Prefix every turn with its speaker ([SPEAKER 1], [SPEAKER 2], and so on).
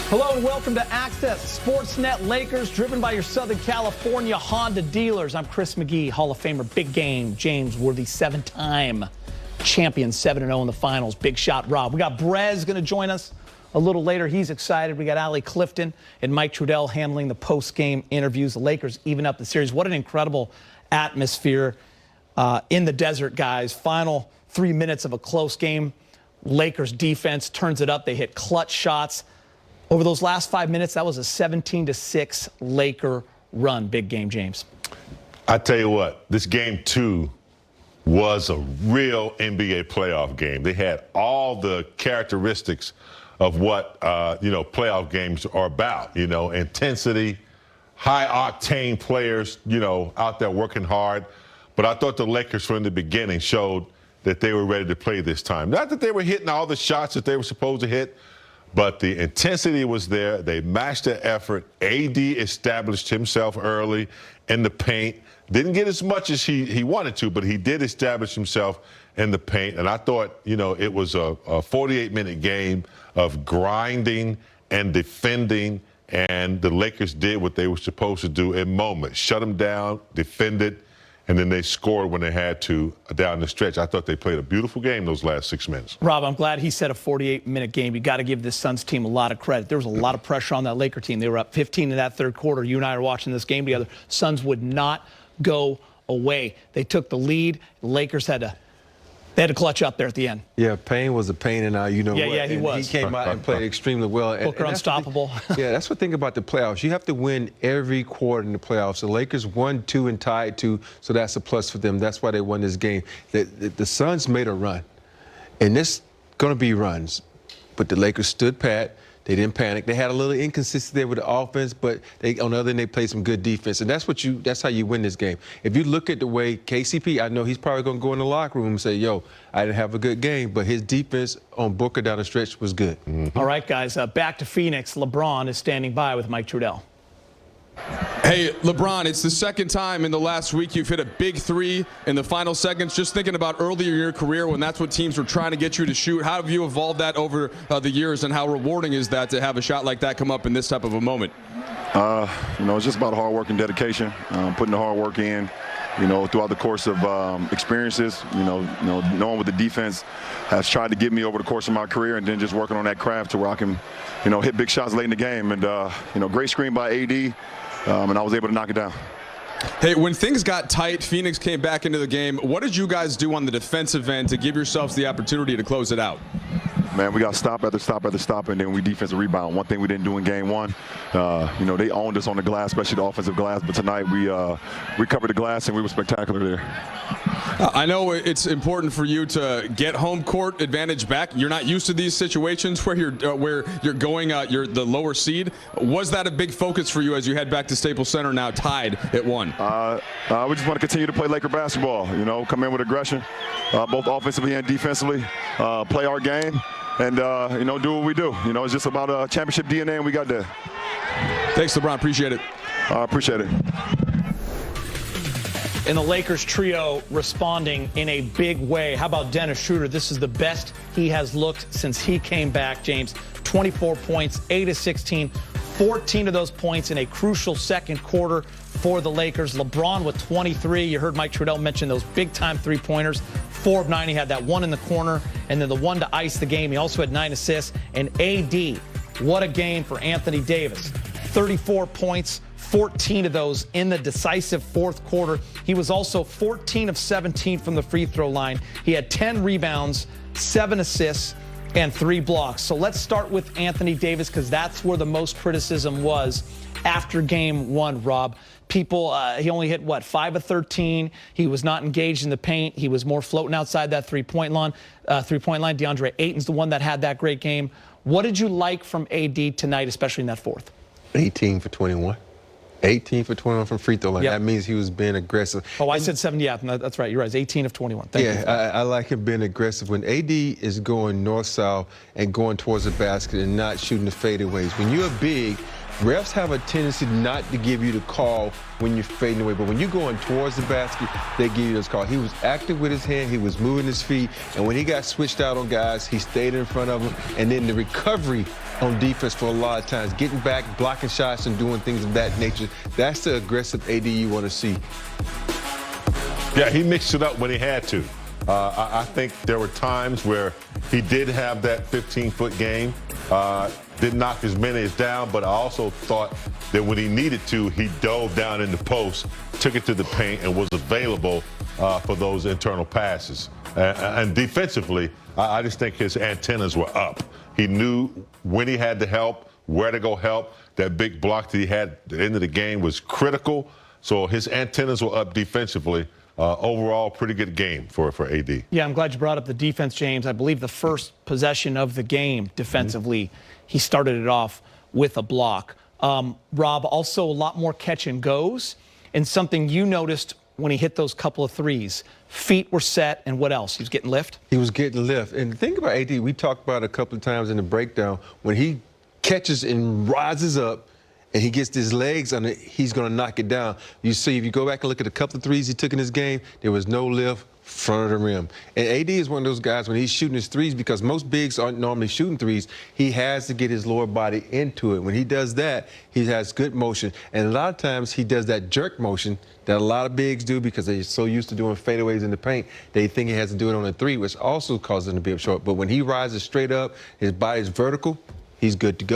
[SPEAKER 1] Hello and welcome to Access Sportsnet Lakers, driven by your Southern California Honda dealers. I'm Chris McGee, Hall of Famer, big game, James Worthy, 7-time champion, 7-0 in the finals. Big shot, Rob. We got Brez going to join us a little later. He's excited. We got Allie Clifton and Mike Trudell handling the post-game interviews. The Lakers even up the series. What an incredible atmosphere in the desert, guys. Final 3 minutes of a close game. Lakers defense turns it up. They hit clutch shots. Over those last 5 minutes, that was a 17-6 Laker run. Big game, James.
[SPEAKER 2] I tell you what, this game 2 was a real NBA playoff game. They had all the characteristics of what, playoff games are about. Intensity, high-octane players, out there working hard. But I thought the Lakers from the beginning showed that they were ready to play this time. Not that they were hitting all the shots that they were supposed to hit, but the intensity was there. They matched their effort. AD established himself early in the paint. Didn't get as much as he wanted to, but he did establish himself in the paint. And I thought, it was a 48-minute game of grinding and defending, and the Lakers did what they were supposed to do in moments. Shut them down, defended, and then they scored when they had to down the stretch. I thought they played a beautiful game those last 6 minutes.
[SPEAKER 1] Rob, I'm glad he said a 48-minute game. You got to give this Suns team a lot of credit. There was a lot of pressure on that Laker team. They were up 15 in that third quarter. You and I are watching this game together. Suns would not go away. They took the lead. The Lakers had to clutch up there at the end.
[SPEAKER 3] Yeah, Payne was a pain in our,
[SPEAKER 1] he was.
[SPEAKER 3] He came out and played extremely well.
[SPEAKER 1] Booker unstoppable.
[SPEAKER 3] That's the thing about the playoffs. You have to win every quarter in the playoffs. The Lakers won 2 and tied 2, so that's a plus for them. That's why they won this game. The Suns made a run, and there's going to be runs, but the Lakers stood pat. They didn't panic. They had a little inconsistency there with the offense, but on the other end, they played some good defense. And that's how you win this game. If you look at the way KCP, I know he's probably going to go in the locker room and say, yo, I didn't have a good game, but his defense on Booker down the stretch was good.
[SPEAKER 1] All right, guys, back to Phoenix. LeBron is standing by with Mike Trudell.
[SPEAKER 4] Hey, LeBron, it's the second time in the last week you've hit a big 3 in the final seconds. Just thinking about earlier in your career when that's what teams were trying to get you to shoot. How have you evolved that over the years, and how rewarding is that to have a shot like that come up in this type of a moment?
[SPEAKER 5] It's just about hard work and dedication, putting the hard work in, throughout the course of experiences, knowing what the defense has tried to get me over the course of my career, and then just working on that craft to where I can, hit big shots late in the game. And, great screen by AD. And I was able to knock it down.
[SPEAKER 4] Hey, when things got tight, Phoenix came back into the game. What did you guys do on the defensive end to give yourselves the opportunity to close it out?
[SPEAKER 5] Man, we got stop after stop after stop, and then we defensive rebound. One thing we didn't do in game 1, they owned us on the glass, especially the offensive glass. But tonight we covered the glass, and we were spectacular there.
[SPEAKER 4] I know it's important for you to get home court advantage back. You're not used to these situations where you're going you're the lower seed. Was that a big focus for you as you head back to Staples Center now tied at 1?
[SPEAKER 5] We just want to continue to play Laker basketball. Come in with aggression, both offensively and defensively. Play our game, and do what we do. It's just about championship DNA, and we got that.
[SPEAKER 4] Thanks, LeBron. Appreciate it.
[SPEAKER 5] Appreciate it.
[SPEAKER 1] And the Lakers trio responding in a big way. How about Dennis Schroeder? This is the best he has looked since he came back, James. 24 points, 8 of 16, 14 of those points in a crucial second quarter for the Lakers. LeBron with 23. You heard Mike Trudell mention those big-time three-pointers. 4 of 9. He had that one in the corner, and then the one to ice the game. He also had 9 assists. And AD, what a game for Anthony Davis. 34 points. 14 of those in the decisive fourth quarter. He was also 14 of 17 from the free throw line. He had 10 rebounds, 7 assists, and 3 blocks. So let's start with Anthony Davis, because that's where the most criticism was after game 1, Rob. People, he only hit, 5 of 13. He was not engaged in the paint. He was more floating outside that three-point line. DeAndre Ayton's the one that had that great game. What did you like from AD tonight, especially in that fourth?
[SPEAKER 3] 18 for 21. 18 for 21 from free throw line.
[SPEAKER 1] Yep.
[SPEAKER 3] That means he was being aggressive.
[SPEAKER 1] Oh, I said 7. Yeah, that's right. You're right. It's 18 of 21. Thank you.
[SPEAKER 3] I like him being aggressive. When AD is going north-south and going towards the basket and not shooting the fadeaways. When you're big, refs have a tendency not to give you the call when you're fading away, but when you're going towards the basket, they give you this call. He was active with his hand, he was moving his feet, and when he got switched out on guys, he stayed in front of them, and then the recovery on defense for a lot of times, getting back, blocking shots, and doing things of that nature. That's the aggressive AD you want to see.
[SPEAKER 2] Yeah, he mixed it up when he had to. I think there were times where he did have that 15-foot game, didn't knock as many as down, but I also thought that when he needed to, he dove down in the post, took it to the paint, and was available for those internal passes. And defensively, I just think his antennas were up. He knew when he had to help, where to go help. That big block that he had at the end of the game was critical. So his antennas were up defensively. Overall, pretty good game for AD.
[SPEAKER 1] Yeah, I'm glad you brought up the defense, James. I believe the first possession of the game defensively, he started it off with a block. Rob, also a lot more catch and goes, and something you noticed when he hit those couple of threes. Feet were set, and what else? He was getting lift?
[SPEAKER 3] He was getting lift. And the thing about AD, we talked about it a couple of times in the breakdown, when he catches and rises up, and he gets his legs on it, he's going to knock it down. You see, if you go back and look at a couple of threes he took in his game, there was no lift front of the rim. And AD is one of those guys, when he's shooting his threes, because most bigs aren't normally shooting threes, he has to get his lower body into it. When he does that, he has good motion. And a lot of times he does that jerk motion that a lot of bigs do because they're so used to doing fadeaways in the paint, they think he has to do it on a three, which also causes him to be up short. But when he rises straight up, his body's vertical, he's good to go.